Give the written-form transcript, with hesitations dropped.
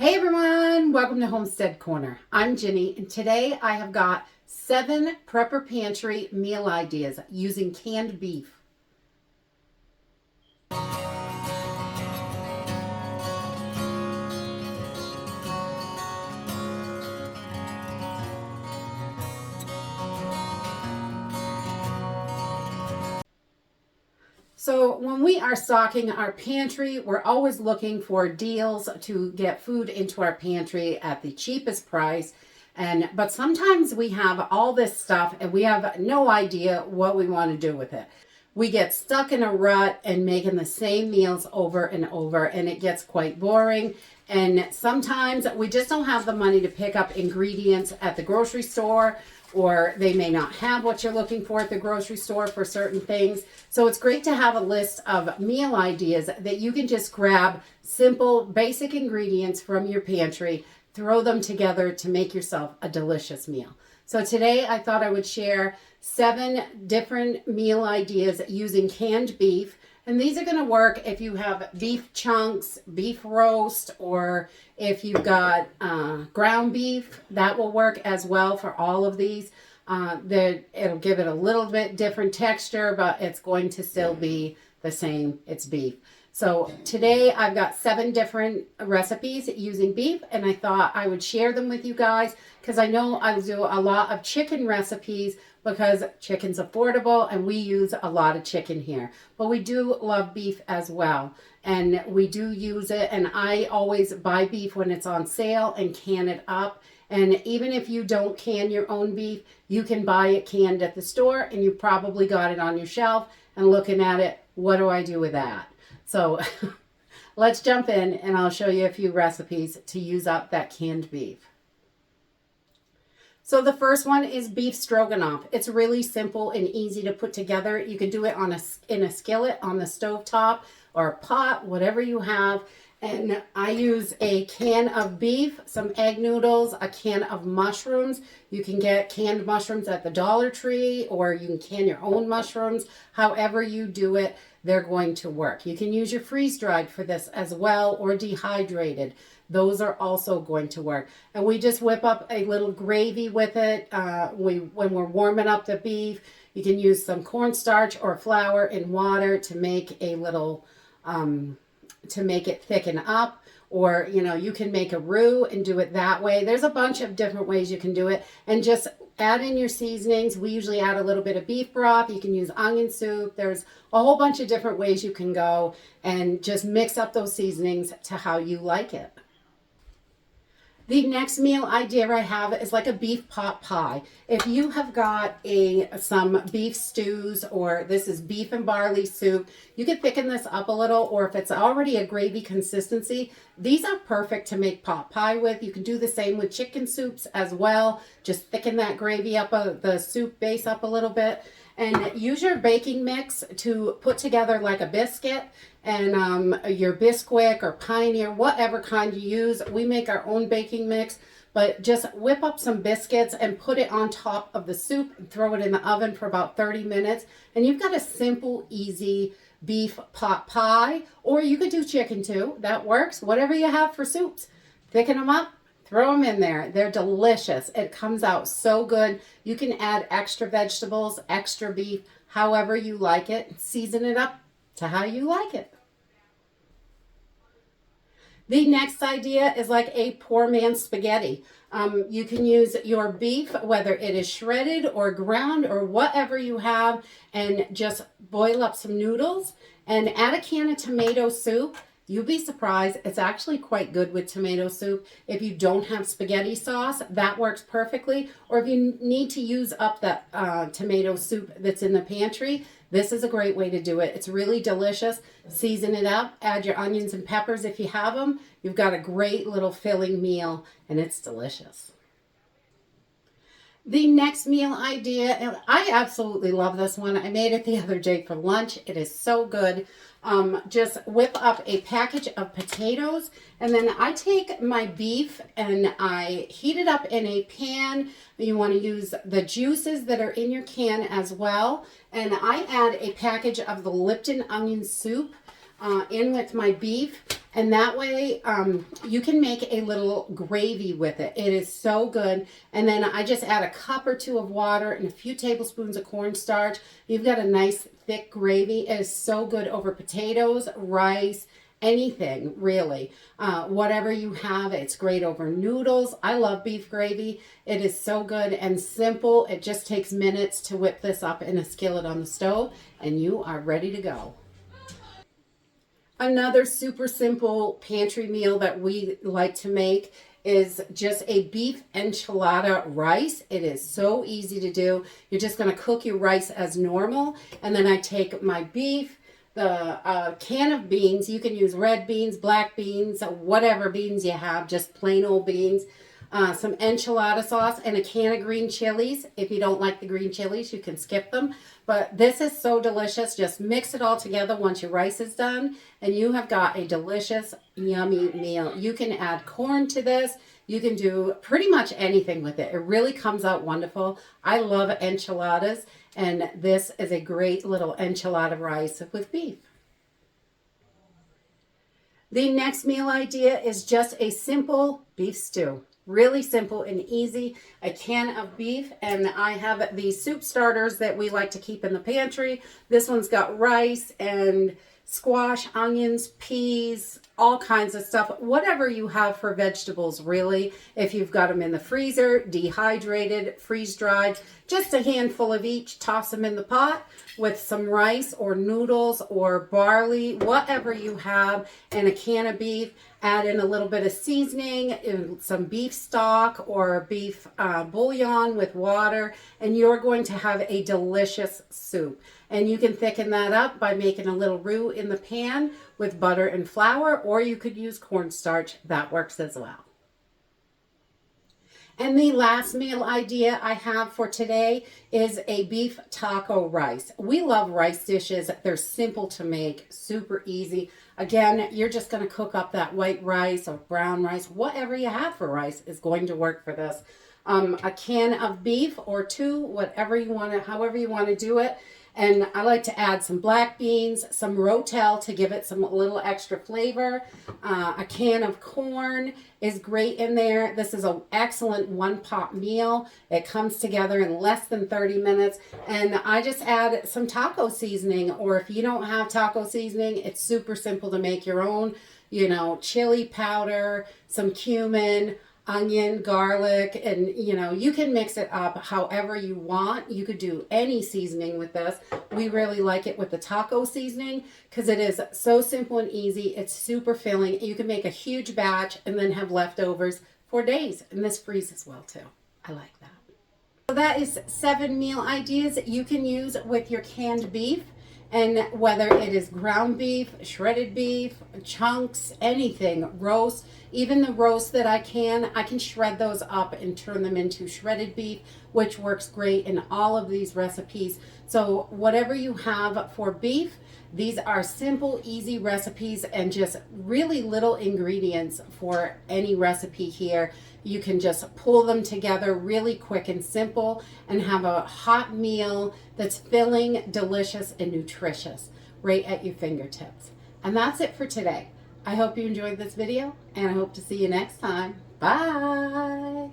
Hey everyone, welcome to Homestead Corner. I'm Ginny, and today I have got 7 prepper pantry meal ideas using canned beef. So when we are stocking our pantry, we're always looking for deals to get food into our pantry at the cheapest price. But sometimes we have all this stuff and we have no idea what we want to do with it. We get stuck in a rut and making the same meals over and over, and it gets quite boring. And sometimes we just don't have the money to pick up ingredients at the grocery store, or they may not have what you're looking for at the grocery store for certain things. So it's great to have a list of meal ideas that you can just grab simple, basic ingredients from your pantry, throw them together to make yourself a delicious meal. So today I thought I would share 7 different meal ideas using canned beef. And these are going to work if you have beef chunks, beef roast, or if you've got ground beef. That will work as well for all of these. It'll give it a little bit different texture, but it's going to still be the same. It's beef. So today I've got 7 different recipes using beef, and I thought I would share them with you guys because I know I do a lot of chicken recipes because chicken's affordable and we use a lot of chicken here. But we do love beef as well, and we do use it, and I always buy beef when it's on sale and can it up. And even if you don't can your own beef, you can buy it canned at the store, and you probably got it on your shelf and looking at it, what do I do with that? So let's jump in and I'll show you a few recipes to use up that canned beef. So the first one is beef stroganoff. It's really simple and easy to put together. You can do it in a skillet on the stovetop or a pot, whatever you have. And I use a can of beef, some egg noodles, a can of mushrooms. You can get canned mushrooms at the Dollar Tree, or you can can your own mushrooms. However you do it, they're going to work. You can use your freeze-dried for this as well, or dehydrated. Those are also going to work. And we just whip up a little gravy with it. When we're warming up the beef, you can use some cornstarch or flour in water to make a little... to make it thicken up, or you can make a roux and do it that way. There's a bunch of different ways you can do it, and just add in your seasonings. We usually add a little bit of beef broth. You can use onion soup. There's a whole bunch of different ways you can go, and just mix up those seasonings to how you like it. The next meal idea I have is like a beef pot pie. If you have got some beef stews, or this is beef and barley soup, you can thicken this up a little, or if it's already a gravy consistency, these are perfect to make pot pie with. You can do the same with chicken soups as well. Just thicken that gravy up, the soup base up a little bit. And use your baking mix to put together like a biscuit, and your Bisquick or Pioneer, whatever kind you use. We make our own baking mix, but just whip up some biscuits and put it on top of the soup and throw it in the oven for about 30 minutes. And you've got a simple, easy beef pot pie, or you could do chicken too. That works. Whatever you have for soups, thicken them up. Throw them in there. They're delicious. It comes out so good. You can add extra vegetables, extra beef, however you like it. Season it up to how you like it. The next idea is like a poor man's spaghetti. You can use your beef, whether it is shredded or ground or whatever you have, and just boil up some noodles and add a can of tomato soup. You'll be surprised. It's actually quite good with tomato soup. If you don't have spaghetti sauce, that works perfectly. Or if you need to use up the tomato soup that's in the pantry, this is a great way to do it. It's really delicious. Season it up. Add your onions and peppers if you have them. You've got a great little filling meal, and it's delicious. The next meal idea, and I absolutely love this one. I made it the other day for lunch. It is so good. Just whip up a package of potatoes, and then I take my beef and I heat it up in a pan. You want to use the juices that are in your can as well. And I add a package of the Lipton onion soup in with my beef. And that way you can make a little gravy with it. It is so good. And then I just add a cup or two of water and a few tablespoons of cornstarch. You've got a nice thick gravy. It is so good over potatoes, rice, anything really. Whatever you have, it's great over noodles. I love beef gravy. It is so good and simple. It just takes minutes to whip this up in a skillet on the stove and you are ready to go. Another super simple pantry meal that we like to make is just a beef enchilada rice. It is so easy to do. You're just going to cook your rice as normal, and then I take my beef, the can of beans. You can use red beans, black beans, whatever beans you have, just plain old beans. Some enchilada sauce and a can of green chilies. If you don't like the green chilies, you can skip them. But this is so delicious. Just mix it all together once your rice is done, and you have got a delicious, yummy meal. You can add corn to this. You can do pretty much anything with it. It really comes out wonderful. I love enchiladas, and this is a great little enchilada rice with beef. The next meal idea is just a simple beef stew. Really simple and easy. A can of beef, and I have these soup starters that we like to keep in the pantry. This one's got rice and squash, onions, peas, all kinds of stuff. Whatever you have for vegetables, really. If you've got them in the freezer, dehydrated, freeze-dried, just a handful of each, toss them in the pot with some rice or noodles or barley, whatever you have, and a can of beef. Add in a little bit of seasoning, some beef stock or beef bouillon with water, and you're going to have a delicious soup. And you can thicken that up by making a little roux in the pan with butter and flour, or you could use cornstarch. That works as well. And the last meal idea I have for today is a beef taco rice. We love rice dishes. They're simple to make, super easy. Again, you're just going to cook up that white rice or brown rice. Whatever you have for rice is going to work for this. A can of beef or two, whatever you want to, however you want to do it. And I like to add some black beans, some rotel to give it some little extra flavor. A can of corn is great in there. This is an excellent one-pot meal. It comes together in less than 30 minutes. And I just add some taco seasoning, or if you don't have taco seasoning, it's super simple to make your own. You know, chili powder, some cumin, onion, garlic, and you can mix it up however you want. You could do any seasoning with this. We really like it with the taco seasoning because it is so simple and easy. It's super filling. You can make a huge batch and then have leftovers for days, and this freezes well too. I like that. So that is 7 meal ideas you can use with your canned beef. And whether it is ground beef, shredded beef, chunks, anything, roast, even the roast that I can shred those up and turn them into shredded beef, which works great in all of these recipes. So whatever you have for beef, these are simple, easy recipes and just really little ingredients for any recipe here. You can just pull them together really quick and simple and have a hot meal that's filling, delicious, and nutritious right at your fingertips. And that's it for today. I hope you enjoyed this video, and I hope to see you next time. Bye!